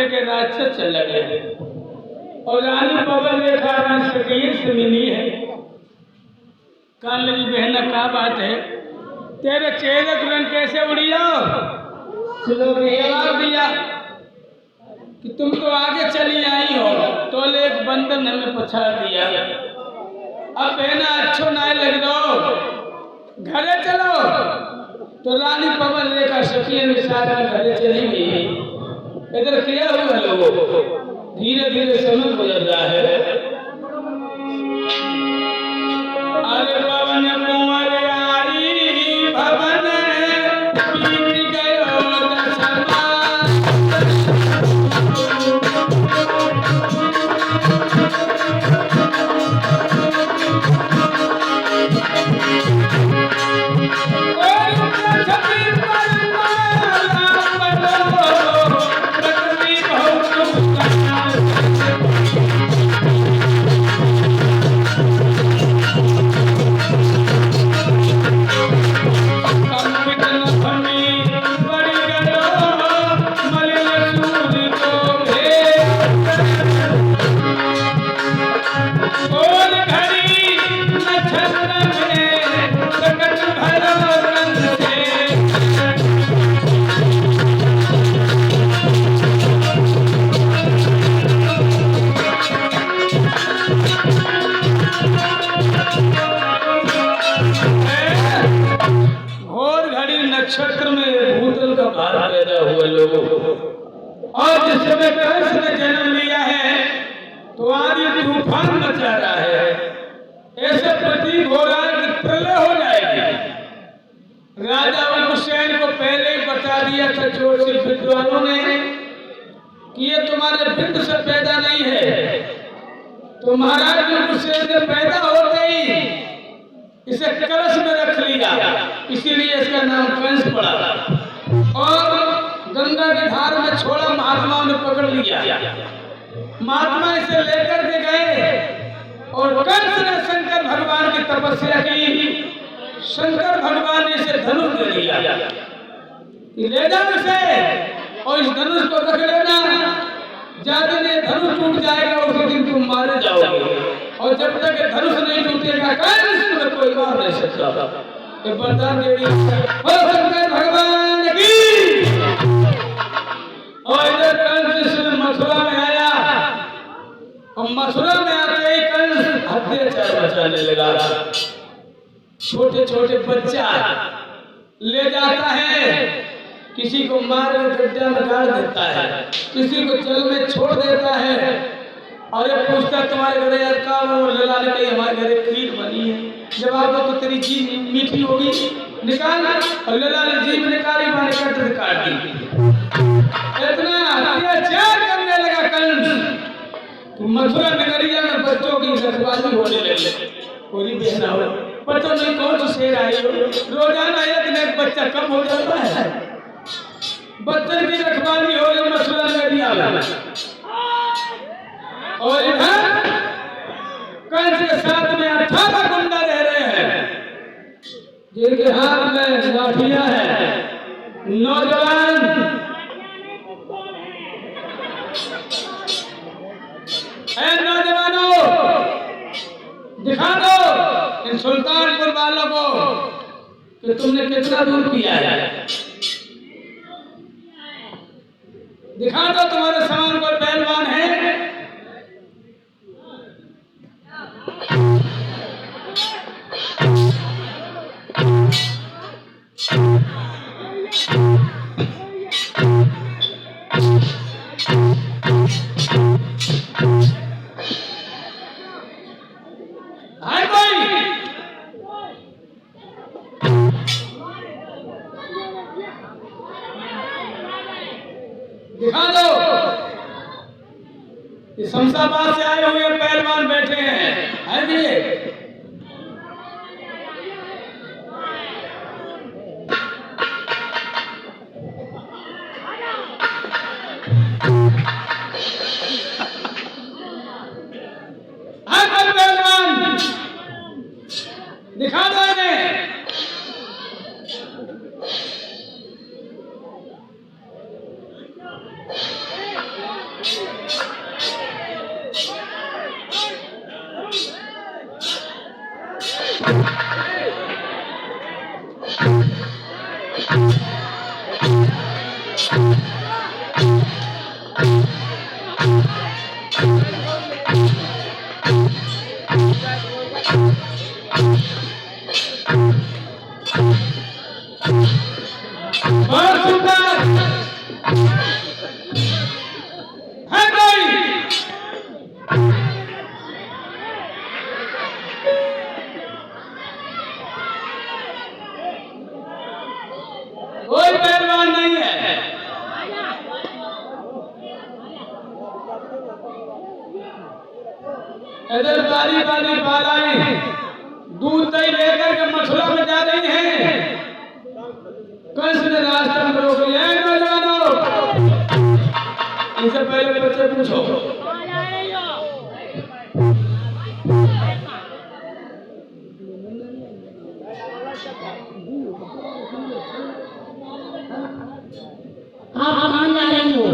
लेकर के राक्षस चल लगे और रानी पवन देखा अपने सखिए से मिली है। कहने लगी बहना क्या बात है, तेरे चेहरे का रंग कैसे उड़िया? जवाब दिया कि तुम तो आगे चली आई हो, तो एक बंधन हमें पछाड़ दिया। अब बहना अच्छो ना लग दो, घरे चलो। तो रानी पवन रेखा सखी निशान घरे चली गई। इधर क्या हुआ लोगों, धीरे धीरे समय गुजर रहा है। अरे पवन कुंवर आई भवन बीत गयो दशमा। नक्षत्र में भूतल का भार पैदा हुआ लोगों, और जिस समय कंस ने जन्म लिया है तो आदि तूफान मचा रहा है। ऐसे प्रतीक हो रहा है कि प्रलय हो जाएगी। राजा उग्रसेन को पहले ही बता दिया था ज्योतिष विद्वानों ने कि ये तुम्हारे बिंद से पैदा नहीं है। तो महाराज उग्रसेन ने पैदा होते ही इसे कलश में रख लिया, इसीलिए इसका नाम कंस पड़ा। और गंगा की धार में छोड़ा, महात्माओं ने पकड़ लिया। महात्मा इसे लेकर के गए और कंस ने शंकर भगवान की तपस्या की। शंकर भगवान ने इसे धनुष दे दिया, ले जाओ इसे और इस धनुष को रख लेना। ज्यादा दिन धनुष टूट जाएगा उसी दिन तुम मारे जाओगे, और जब तक धनुष नहीं टूटेगा कंस तुम्हें कोई मार नहीं सकता। ये वरदान दे दिया शंकर भगवान की। और इधर कंस मथुरा में आया, और मथुरा में आते ही कंस अत्याचार मचाने लगा। छोटे छोटे बच्चा ले जाता है, किसी को मार के गड्ढा में डाल देता है, किसी को जल में छोड़ देता है। और ये पूछता तुम्हारे घर यार का वो लला ने कही हमारे घर खीर बनी है। जवाब दो तो तेरी जीभ मीठी होगी, निकाल। और लला ने जीभ निकाली, माने कट काट दी। इतना अत्याचार करने लगा कंस, मथुरा नगरिया में बच्चों की रखवाली होने लगी। पूरी बहना हो पता नहीं कौन सी शेर आई हो, रोजाना एक न एक बच्चा कम हो जाता है। बच्चन की रखवाली हो रही मथुरा नगरिया में। और इधर कंस के साथ में 18 गुंडा रह रहे हैं, जिनके हाथ में लाठियां हैं। नौजवान नौजवानों, दिखा दो इन सुल्तानपुर वालों को कि तुमने कितना दूर किया है। दिखा दो तुम्हारे समान कोई पहलवान है। दिखा दो, ये शमशाबाद से आए हुए पहलवान बैठे हैं जी। पहलवान दिखा दो इन्हें। कोई पहलवान नहीं है। इधर बारी बारी बालाएं दूध दही लेकर के मथुरा में जा रही हैं। कंस ने रास्ते में रोक लिया। नौजवानों, इनसे पहले बच्चे पूछो। आप कहाँ जा रही हो?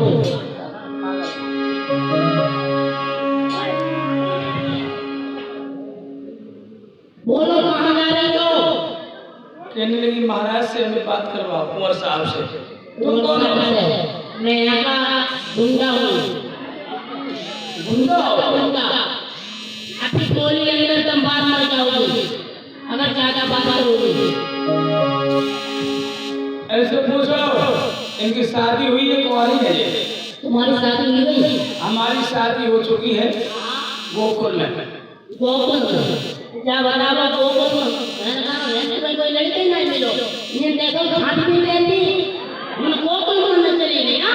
बोलो कहाँ जा रही हो? कहने लगी महाराज से हमें बात करवाओ, कुंवर साहब से। तुम कौन हो? मैं यहाँ का गुंडा हूँ। गुंडा हो? गुंडा। अपनी टोली अंदर तुम बात मत जाओगी अगर ज्यादा बात करोगी। ऐसे पूछो, इनकी शादी हुई है, कुंवारी है ये? तुम्हारी शादी नहीं हुई? हमारी शादी हो चुकी है गोकुल में। गोकुल क्या बताओ? गोकुल में कोई लड़की नहीं मिलो। ये देखो शादी नहीं रहती, हम गोकुल में चली गई ना।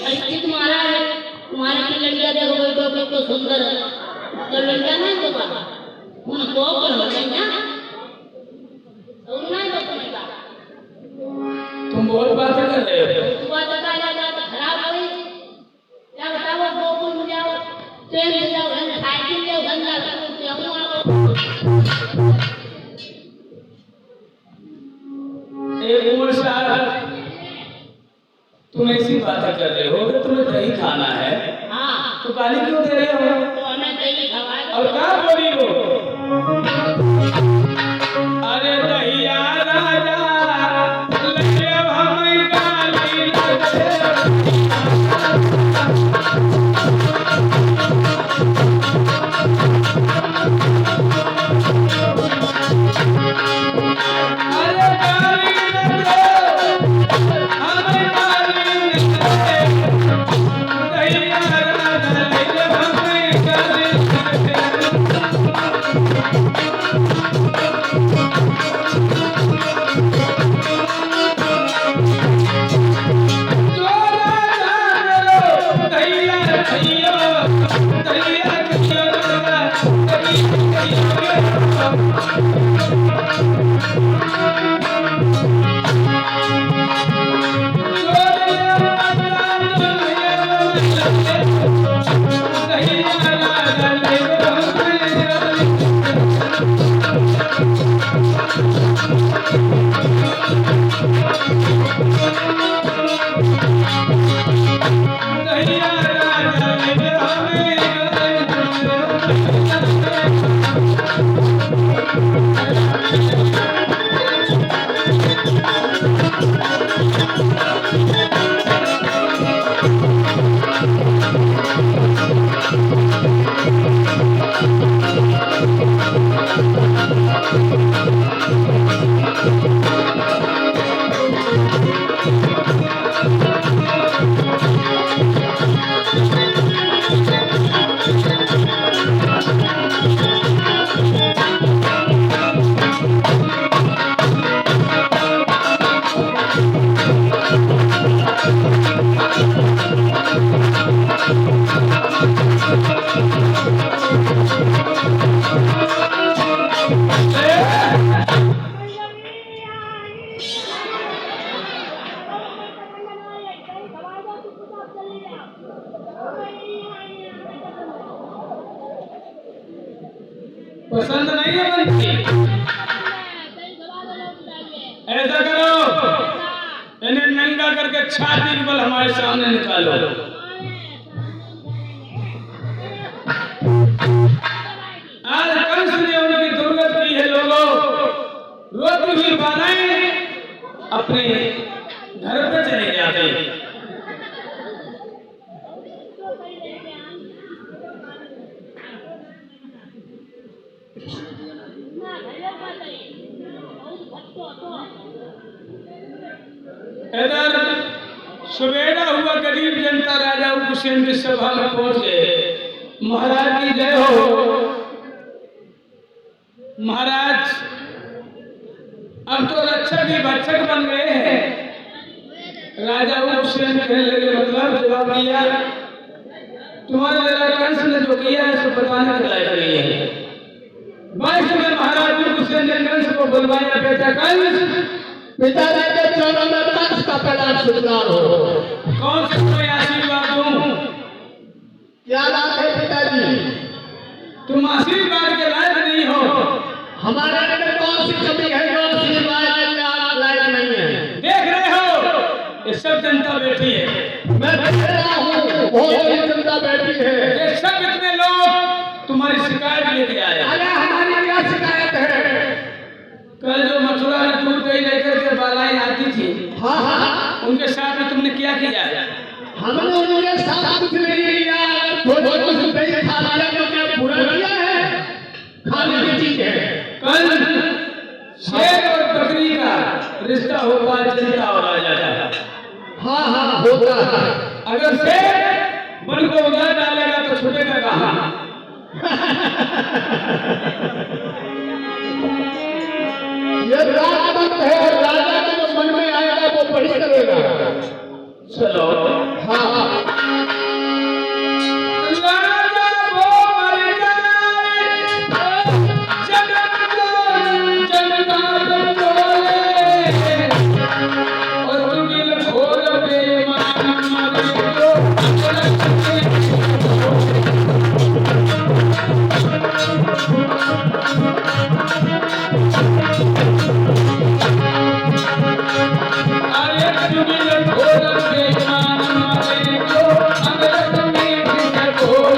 अरे तुम्हारा तुम्हारी की लड़कियां देखो कोई तो सुंदर तो लड़कियां नहीं तो बाबा हम गोकुल हो गई ना। सुनना है तुम्हें तुम बहुत बातें कर रहे हो। सुबह बता जाता खराब हुई क्या बताओ? गोकुल में जाओ, ट्रेन से जाओ, साइकिल जाओ, गंगा उमर साहब, तुम ऐसी बातें कर रहे हो कि तुम्हें दही खाना है। हाँ तो गाली क्यों दे रहे हो? तो हमें दही खवाए। और क्या बोल रही हो? अरे दहिया राजा लगे हमें गाली लगे। पसंद नहीं है बनती? ऐसा करो, इन्हें नंगा करके छाती के बल हमारे सामने निकालो। आज कंस ने उनकी दुर्गत की है लोगों, रोती हुई बालाएं अपने घर पे चले जाते हैं। इधर सुबेरा हुआ, गरीब जनता राजा हुसैन की सभा में पहुंच गए। महाराज की जय हो। महाराज अब तो रक्षक ही भक्षक बन गए हैं। राजा हुसैन कहने लगे, मतलब जवाब दिया, तुम्हारे जरा कंस ने जो किया है सो बताने के लायक नहीं है। बाईस में महाराज हुसैन ने कंस को बुलवाया, बेटा कंस, पिताजी के चरणों में कंस का प्रणाम स्वीकार हो। कौन सा कोई आशीर्वाद दूं? क्या बात है पिताजी? तुम आशीर्वाद के लायक नहीं हो। हमारे अंदर कौन सी कमी है जो आशीर्वाद के लायक नहीं है? देख रहे हो ये सब जनता बैठी है, मैं देख रहा हूँ बहुत बड़ी जनता बैठी है। ये सब इतने लोग तुम्हारी शिकायत लेके आए। अरे हमारी क्या शिकायत है? कल जो मथुरा में दूध दही लेकर के बालाएं आती थी, हाँ हाँ, उनके साथ में तुमने क्या किया? हमने उनके साथ कुछ नहीं किया। थोड़ा कुछ दही खा लिया तो क्या पूरा किया है? खाने की चीज है। कल शेर और बकरी का रिश्ता होगा जनता और राजा का। हाँ हाँ होता है। अगर शेर मन को उधार डालेगा तो छूटेगा कहाँ? ये राजमत है, राजा के जो मन में आएगा वो वही करेगा। चलो हाँ राजा वो मर जाए, जगत को जनता बोले, और तुगिल घोर बेईमान मरे जो अरे तुगिल घोर बेईमान मरे जो अमृत में घोर।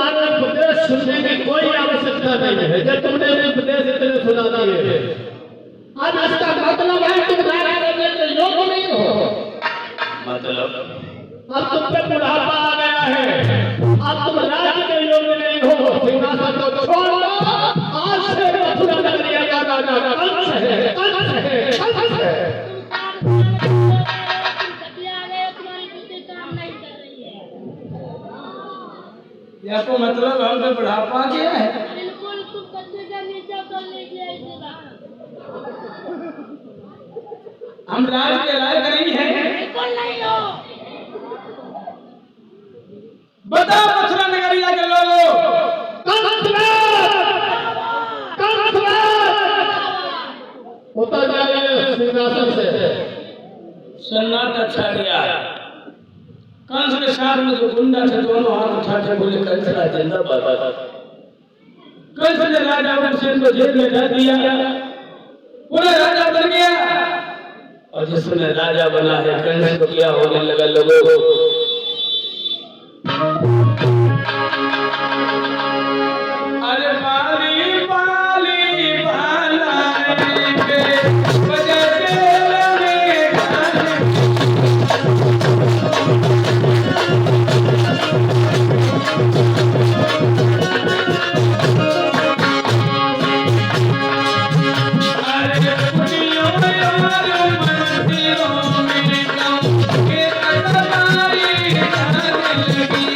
तुम्हारे उपदेश सुनने की कोई आवश्यकता नहीं है। जब तुमने उपदेश इतने सुना दिए, अब इसका मतलब है तुम राजा बनने के योग्य नहीं हो। मतलब अब तुम पे बुढ़ापा आ गया है, अब तुम राज्य के योग्य नहीं हो। सिंहासन को छोड़ दो, आज से मथुरा नगरी का राजा कंस है, कंस है, कंस है। या तो मतलब हम पे बुढ़ापा आ गया है। बिल्कुल तुम कच्चे का नीचे कर लीजिए ऐसे बात। हम राज के लायक नहीं हैं। बिल्कुल नहीं हो। बताओ मथुरा नगरिया के लोगों, उतर जाइए सिंहासन से। सन्नाटा छा गया। कंस के साथ में जो गुंडा थे दोनों हाथ उठाते बोले कंस का जिंदाबाद। कंस ने राजा हुसैन को जेल में डाल दिया, पूरा राजा बन गया। और जिसने राजा बना है कंस को क्या होने लगा लोगों। अरे बाली बाली बालाई पे बजते लगे गाने। अरे पुनियों यार मंदिरों में गाँव के अदबारी गाने लगी।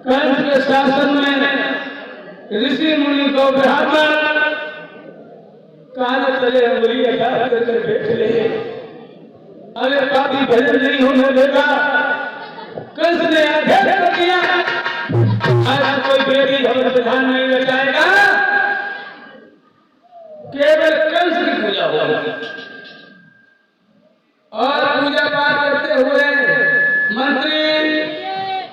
कंस के शासन में ऋषि मुनि को ब्राह्मण कान तले अंगुली करके बैठ ले। अरे पापी भजन नहीं होने देगा। कंस ने आदेश कर दिया, आज कोई बेटी भवन प्रधान नहीं बचाएगा, केवल कंस की पूजा होगी। और पूजा पाठ करते हुए मंत्री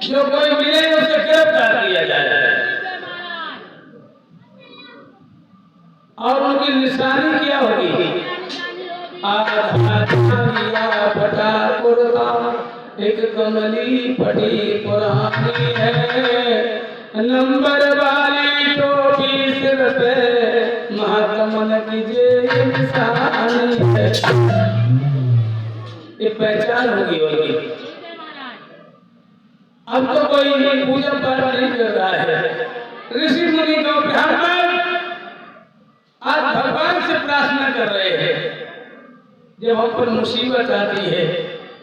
जो कोई मिले उसे गिरफ्तार किया जाए और उनकी निशानी क्या होगी? फटा कुर्ता एक कमली फटी पुरानी है, नंबर वाली टोपी सिर पे महात्मन की जे निशानी है। ये पहचान होगी उनकी। अब तो कोई पूजा पाठ नहीं कर रहा है। ऋषि मुनि को ब्राह्मण आज भगवान से प्रार्थना कर रहे हैं। जब हम पर मुसीबत आती है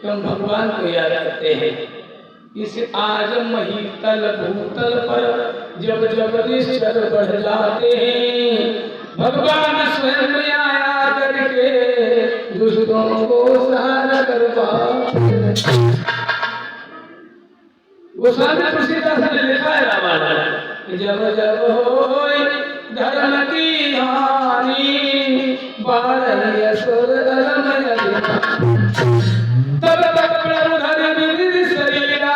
तो हम भगवान को याद करते हैं। इस आज महीतल भूतल पर जब जगदीश्वर बढ़ जाते हैं, भगवान स्वयं आया करके दुष्टों को सहारा करवा। गोस्वामी तुलसीदास ने लिखा है रामायण, जब जब होई धर्म की हानि पारही असुर अलम अभिमा तब तक प्रभु धरि निधि शरीरा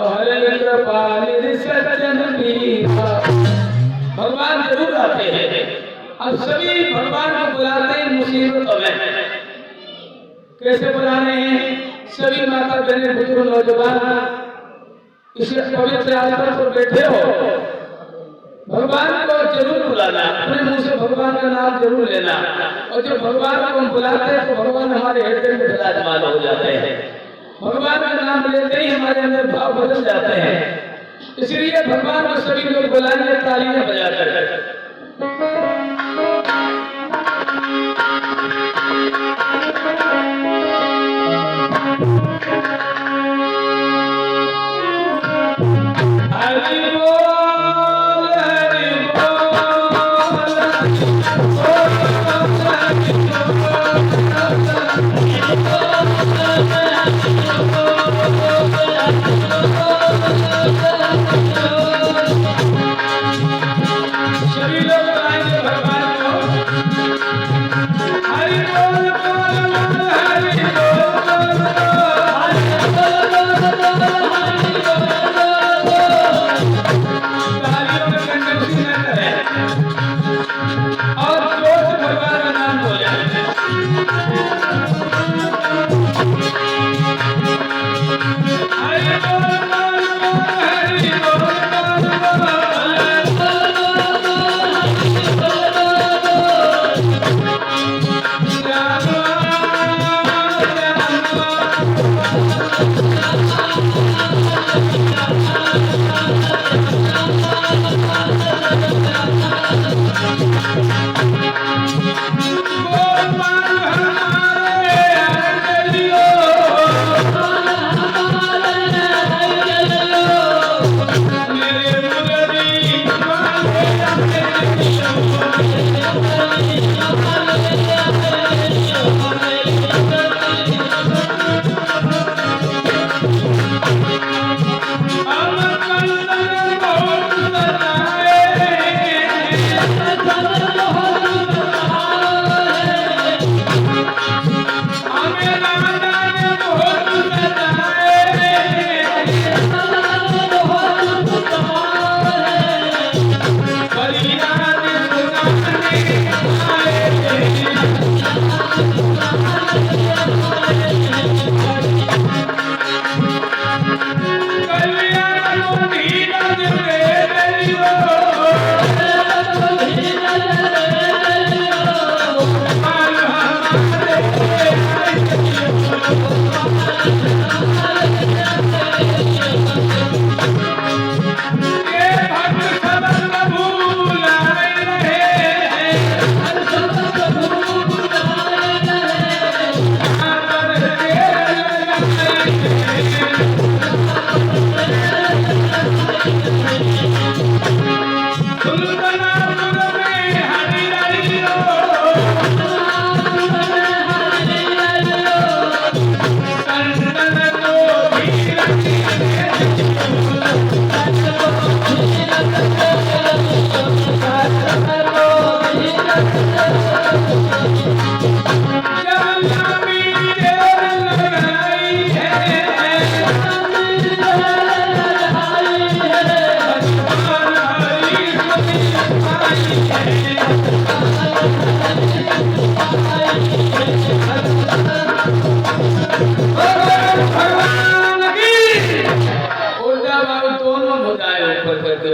और कृपा निधि सज्जन मीरा। भगवान जरूर आते हैं। अब सभी भगवान को बुलाते हैं मुसीबतों में। कैसे बुला रहे हैं? सभी माता बहने बुजुर्ग नौजवान इस पवित्र आसन पर बैठे हो, भगवान को जरूर बुलाना, अपने मुंह से भगवान का नाम जरूर लेना। और जब भगवान को हम बुलाते हैं तो भगवान हमारे हृदय में विराजमान हो जाते हैं। भगवान का नाम लेते ही हमारे अंदर भाव बदल जाते हैं। इसलिए भगवान को सभी लोग बुलाएंगे तालियां बजाकर।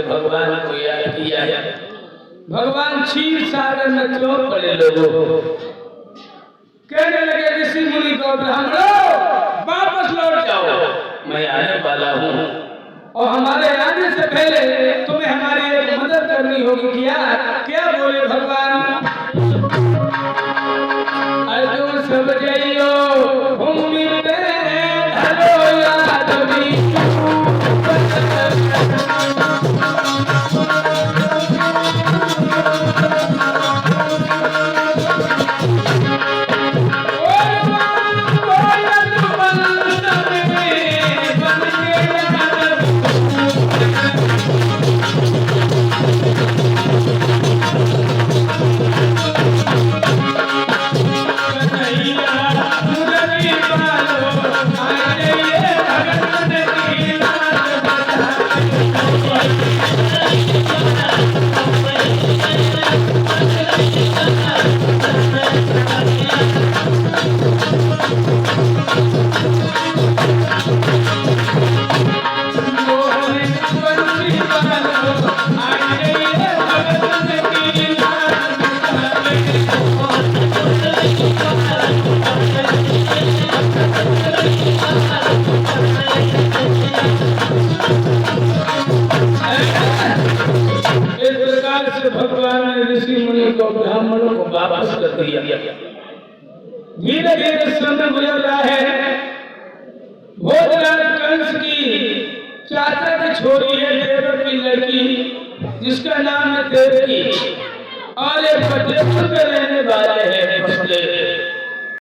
भगवान को याद किया है। भगवान क्षीर सागर में क्यों पड़े लोगों? कहने लगे ऋषि मुनि को ब्राह्मणों वापस लौट जाओ, मैं आने वाला हूँ और हमारे आने से पहले तुम्हें हमारी एक मदद करनी होगी। क्या बोले भगवान? अर्जुन सब जइयो भूमि पे धरो यादवी इस प्रकार से भगवान ने ऋषि मुनि को ब्राह्मणों को वापस कर दिया। धीरे धीरे समय गुजर रहा है। भोजराज कंस की चाचा की छोरी है, देवर की लड़की, जिसका नाम है देवकी, और ये फतेहपुर में रहने वाले हैं।